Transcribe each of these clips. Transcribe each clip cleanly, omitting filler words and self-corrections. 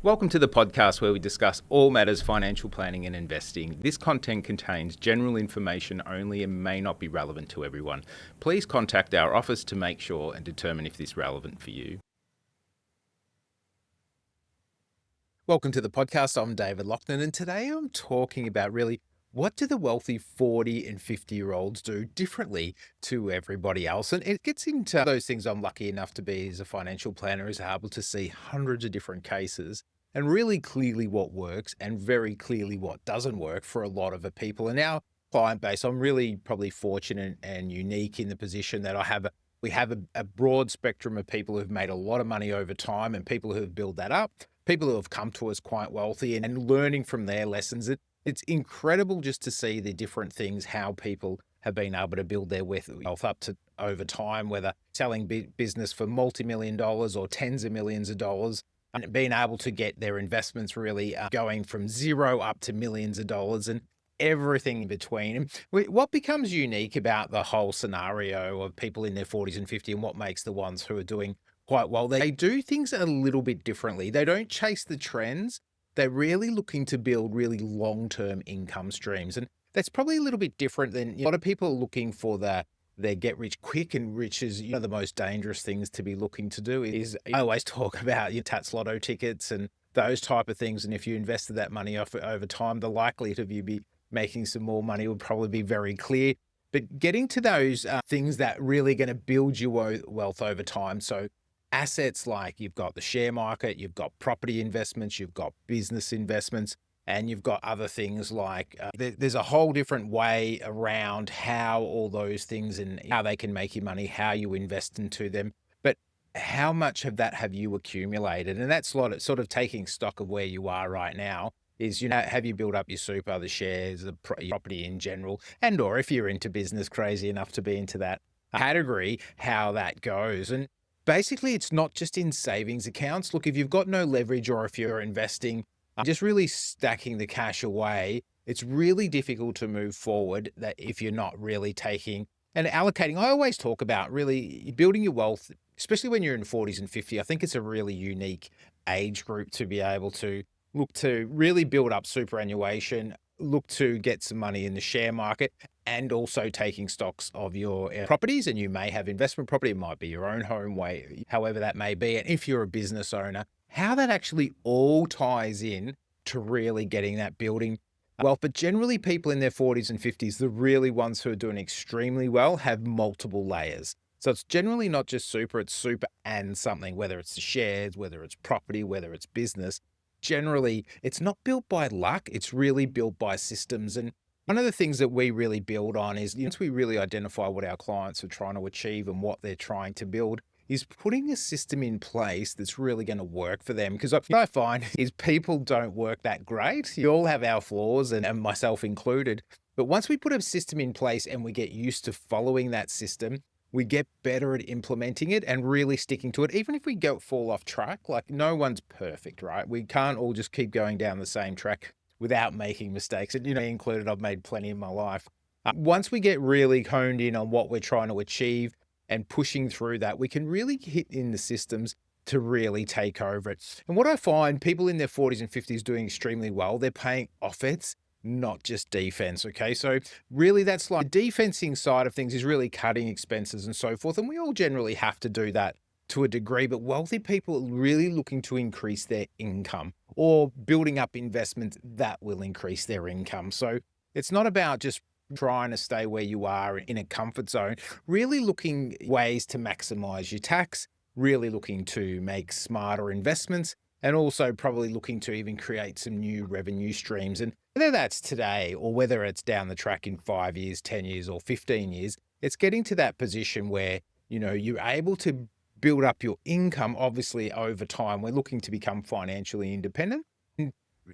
Welcome to the podcast where we discuss all matters financial planning and investing. This content contains general information only and may not be relevant to everyone. Please contact our office to make sure and determine if this is relevant for you. Welcome to the podcast. I'm David Loughnane, and today I'm talking about really what do the wealthy 40 and 50-year-olds do differently to everybody else? And it gets into those things I'm lucky enough to be as a financial planner, is able to see hundreds of different cases and really clearly what works and very clearly what doesn't work for a lot of the people. And our client base, I'm really probably fortunate and unique in the position that we have a broad spectrum of people who've made a lot of money over time and people who have built that up, people who have come to us quite wealthy and learning from their lessons. It's incredible just to see the different things, how people have been able to build their wealth up to over time, whether selling business for multi-million dollars or tens of millions of dollars, and being able to get their investments really going from zero up to millions of dollars and everything in between. And what becomes unique about the whole scenario of people in their 40s and 50s and what makes the ones who are doing quite well, they do things a little bit differently. They don't chase the trends. They're really looking to build really long-term income streams. And that's probably a little bit different than a lot of people are looking for their get rich quick, and rich is the most dangerous things to be looking to do. Is I always talk about your Tats Lotto tickets and those type of things. And if you invested that money over time, the likelihood of you be making some more money would probably be very clear. But getting to those things that really going to build your wealth over time. So assets like you've got the share market, you've got property investments, you've got business investments, and you've got other things like there's a whole different way around how all those things and how they can make you money, how you invest into them. But how much of that have you accumulated? And that's sort of taking stock of where you are right now. Is, have you built up your super, the shares, the property in general, and or if you're into business, crazy enough to be into that category, how that goes. And basically, it's not just in savings accounts. Look, if you've got no leverage or if you're investing, just really stacking the cash away, it's really difficult to move forward that if you're not really taking and allocating. I always talk about really building your wealth, especially when you're in 40s and 50. I think it's a really unique age group to be able to look to really build up superannuation, look to get some money in the share market, and also taking stocks of your properties. And you may have investment property, it might be your own home, however that may be. And if you're a business owner, how that actually all ties in to really getting that building wealth. But generally people in their 40s and 50s, the really ones who are doing extremely well, have multiple layers. So it's generally not just super, it's super and something, whether it's the shares, whether it's property, whether it's business. Generally, it's not built by luck, it's really built by systems. And one of the things that we really build on is once we really identify what our clients are trying to achieve and what they're trying to build, is putting a system in place that's really going to work for them. Because what I find is people don't work that great. You all have our flaws, and myself included. But once we put a system in place and we get used to following that system, we get better at implementing it and really sticking to it. Even if we fall off track, like no one's perfect, right? We can't all just keep going down the same track without making mistakes. And, included, I've made plenty in my life. Once we get really honed in on what we're trying to achieve and pushing through that, we can really hit in the systems to really take over it. And what I find people in their 40s and 50s doing extremely well, they're playing offense, not just defense. Okay. So really that's like the defensing side of things is really cutting expenses and so forth. And we all generally have to do that to a degree, but wealthy people are really looking to increase their income or building up investments that will increase their income. So it's not about just trying to stay where you are in a comfort zone, really looking ways to maximize your tax, really looking to make smarter investments, and also probably looking to even create some new revenue streams. And whether that's today or whether it's down the track in 5 years, 10 years, or 15 years, it's getting to that position where, you're able to build up your income. Obviously, over time, we're looking to become financially independent.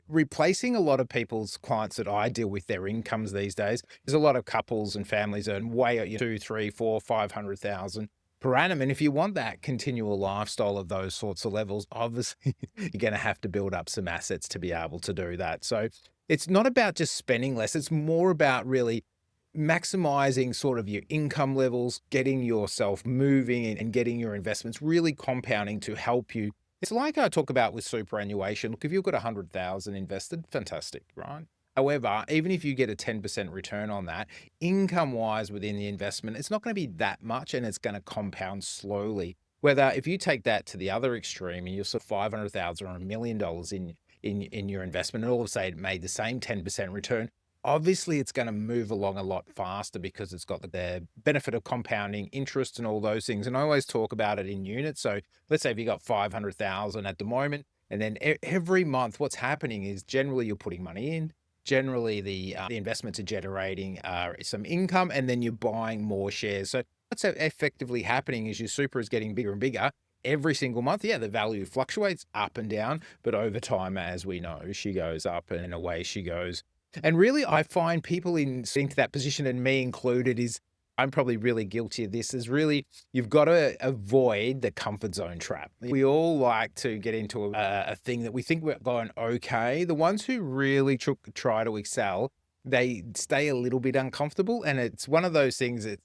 Replacing a lot of people's clients that I deal with, their incomes these days. There's a lot of couples and families earn way at 2, 3, 4, 500,000 per annum. And if you want that continual lifestyle of those sorts of levels, obviously you're going to have to build up some assets to be able to do that. So it's not about just spending less. It's more about really maximizing sort of your income levels, getting yourself moving and getting your investments really compounding to help you It's like I talk about with superannuation. Look, if you've got 100,000 invested, fantastic, right? However, even if you get a 10% return on that, income wise within the investment, it's not going to be that much and it's going to compound slowly. Whether if you take that to the other extreme and you're sort of 500,000 or $1 million in your investment, and all of a sudden it made the same 10% return, obviously it's going to move along a lot faster because it's got the benefit of compounding interest and all those things. And I always talk about it in units. So let's say if you got 500,000 at the moment, and then every month, what's happening is generally you're putting money in. Generally, the investments are generating some income, and then you're buying more shares. So what's effectively happening is your super is getting bigger and bigger every single month. Yeah, the value fluctuates up and down, but over time, as we know, she goes up and away she goes. And really, I find people into that position, and me included, is I'm probably really guilty of this, is really you've got to avoid the comfort zone trap. We all like to get into a thing that we think we're going okay. The ones who really try to excel, they stay a little bit uncomfortable. And it's one of those things that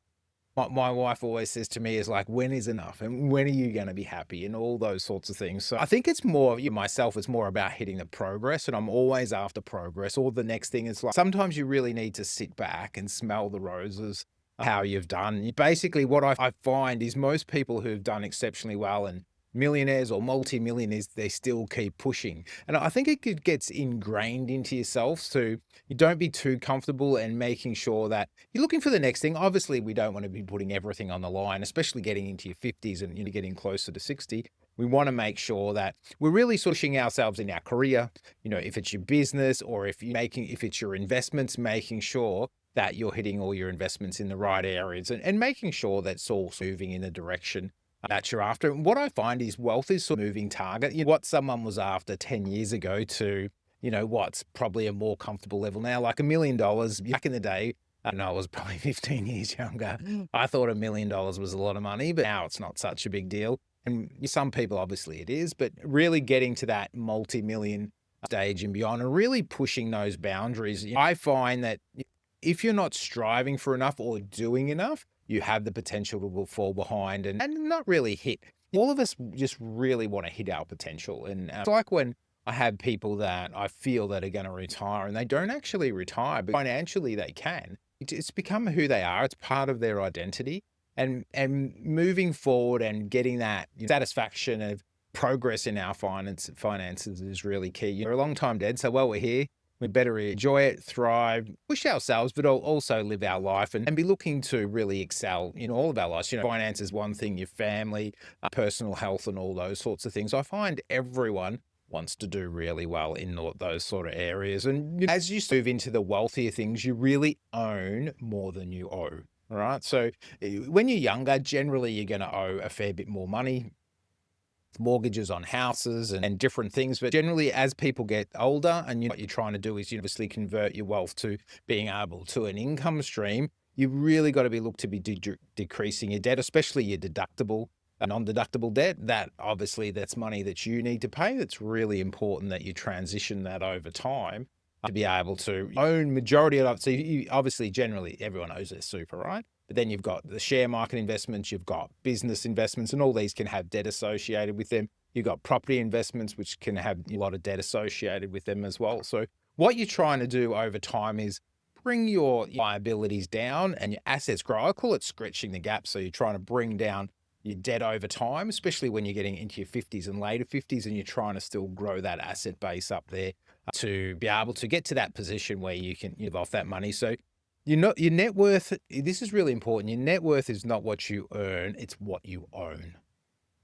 my wife always says to me is like, when is enough? And when are you going to be happy? And all those sorts of things. So I think it's more, myself, it's more about hitting the progress. And I'm always after progress. Or the next thing is like, sometimes you really need to sit back and smell the roses, how you've done. Basically, what I find is most people who've done exceptionally well and millionaires or multi-millionaires, they still keep pushing. And I think it gets ingrained into yourself. So you don't be too comfortable and making sure that you're looking for the next thing. Obviously, we don't want to be putting everything on the line, especially getting into your 50s and getting closer to 60. We want to make sure that we're really sort of pushing ourselves in our career. If it's your business or if it's your investments, making sure that you're hitting all your investments in the right areas and making sure that it's all moving in the direction that you're after. And what I find is wealth is sort of a moving target. What someone was after 10 years ago to, what's probably a more comfortable level now, like $1 million back in the day. I know I was probably 15 years younger. I thought $1 million was a lot of money, but now it's not such a big deal. And some people, obviously it is, but really getting to that multi-million stage and beyond and really pushing those boundaries. I find that if you're not striving for enough or doing enough, you have the potential to fall behind and not really hit. All of us just really want to hit our potential. And it's like when I have people that I feel that are going to retire and they don't actually retire, but financially they can. It's become who they are. It's part of their identity. And moving forward and getting that satisfaction of progress in our finances is really key. You're a long time dead, so while we're here, we better enjoy it, thrive, push ourselves, but also live our life and be looking to really excel in all of our lives. Finance is one thing, your family, personal health, and all those sorts of things. I find everyone wants to do really well in those sort of areas. And as you move into the wealthier things, you really own more than you owe. All right. So when you're younger, generally you're going to owe a fair bit more money, mortgages on houses and different things. But generally, as people get older and what you're trying to do is obviously convert your wealth to being able to an income stream, you've really got to be looked to be decreasing your debt, especially your deductible, non-deductible debt. That obviously that's money that you need to pay. It's really important that you transition that over time to be able to own majority of it. So obviously, generally, everyone owes their super, right? But then you've got the share market investments, you've got business investments, and all these can have debt associated with them. You've got property investments, which can have a lot of debt associated with them as well. So what you're trying to do over time is bring your liabilities down and your assets grow. I call it stretching the gap. So you're trying to bring down your debt over time, especially when you're getting into your 50s and later 50s, and you're trying to still grow that asset base up there to be able to get to that position where you can live off that money. So your net worth, this is really important. Your net worth is not what you earn, it's what you own.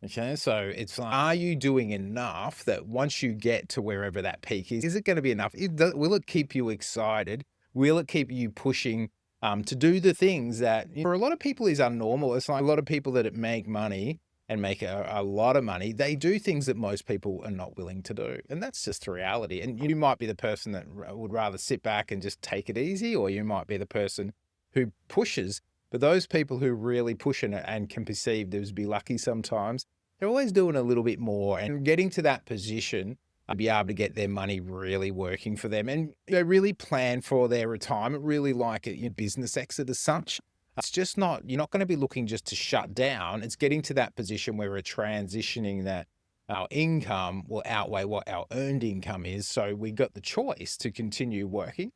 Okay, so it's like, are you doing enough that once you get to wherever that peak is it going to be enough? Will it keep you excited? Will it keep you pushing to do the things that for a lot of people is unnormal? It's like a lot of people that make money and make a lot of money, they do things that most people are not willing to do. And that's just the reality. And you might be the person that would rather sit back and just take it easy, or you might be the person who pushes. But those people who really push and can perceive to be lucky sometimes, they're always doing a little bit more and getting to that position to be able to get their money really working for them and they really plan for their retirement, really like a business exit as such. It's just not, you're not going to be looking just to shut down. It's getting to that position where we're transitioning that our income will outweigh what our earned income is. So we got the choice to continue working,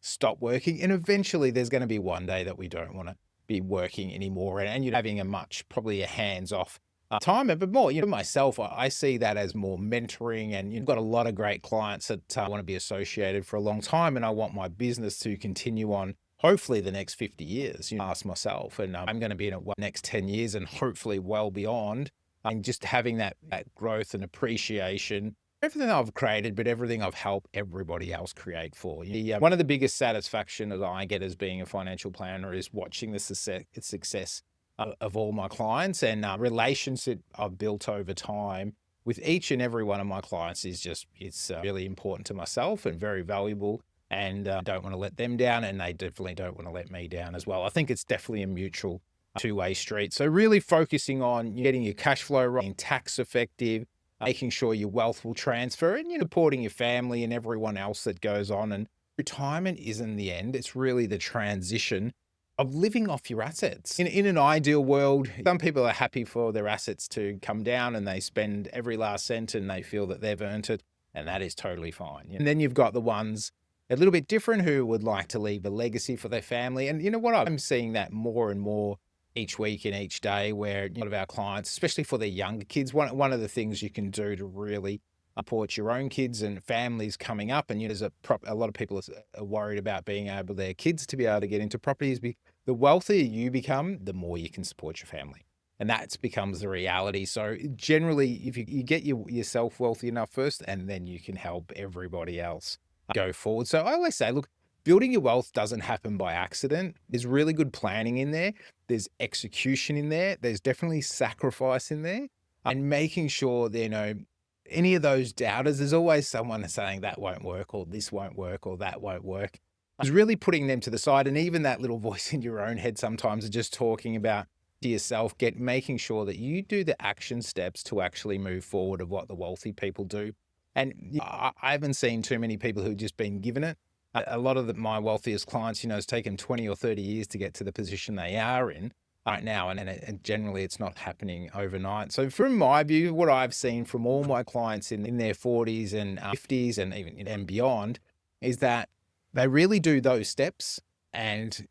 stop working, and eventually there's going to be one day that we don't want to be working anymore, and you're having a much probably a hands-off time. But more, myself, I see that as more mentoring, and you've got a lot of great clients that want to be associated for a long time, and I want my business to continue on. Hopefully, the next 50 years, ask myself, and I'm going to be in it next 10 years, and hopefully well beyond. And just having that growth and appreciation, everything I've created, but everything I've helped everybody else create for. One of the biggest satisfaction that I get as being a financial planner is watching the success of all my clients, and relationship I've built over time with each and every one of my clients is just, it's really important to myself and very valuable, and don't want to let them down, and they definitely don't want to let me down as well. I think it's definitely a mutual two-way street. So really focusing on getting your cash flow right, being tax effective, making sure your wealth will transfer, and supporting your family and everyone else that goes on. And retirement isn't the end. It's really the transition of living off your assets. In an ideal world, some people are happy for their assets to come down and they spend every last cent and they feel that they've earned it, and that is totally fine. And then you've got the ones a little bit different who would like to leave a legacy for their family. And you know what? I'm seeing that more and more each week and each day, where a lot of our clients, especially for their younger kids, one of the things you can do to really support your own kids and families coming up, and there's a lot of people are worried about being able their kids to be able to get into properties. The wealthier you become, the more you can support your family, and that becomes the reality. So generally, if you get yourself wealthy enough first, and then you can help everybody else go forward. So I always say, look, building your wealth doesn't happen by accident. There's really good planning in there. There's execution in there. There's definitely sacrifice in there, and making sure that, any of those doubters, there's always someone saying that won't work, or this won't work, or that won't work. Is really putting them to the side. And even that little voice in your own head sometimes is just talking about to yourself, making sure that you do the action steps to actually move forward of what the wealthy people do. And I haven't seen too many people who've just been given it. A lot of my wealthiest clients, it's taken 20 or 30 years to get to the position they are in right now. And generally it's not happening overnight. So from my view, what I've seen from all my clients in their 40s and 50s and even and beyond is that they really do those steps. And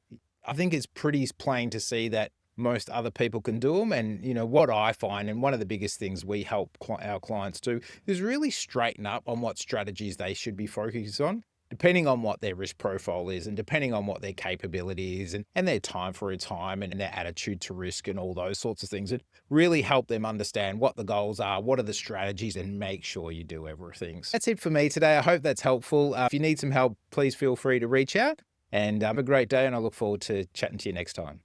I think it's pretty plain to see that most other people can do them. And what I find, and one of the biggest things we help our clients do, is really straighten up on what strategies they should be focused on, depending on what their risk profile is, and depending on what their capability is, and their time for retirement, and their attitude to risk, and all those sorts of things that really help them understand what the goals are, what are the strategies, and make sure you do everything. So that's it for me today. I hope that's helpful. If you need some help, please feel free to reach out, and have a great day, and I look forward to chatting to you next time.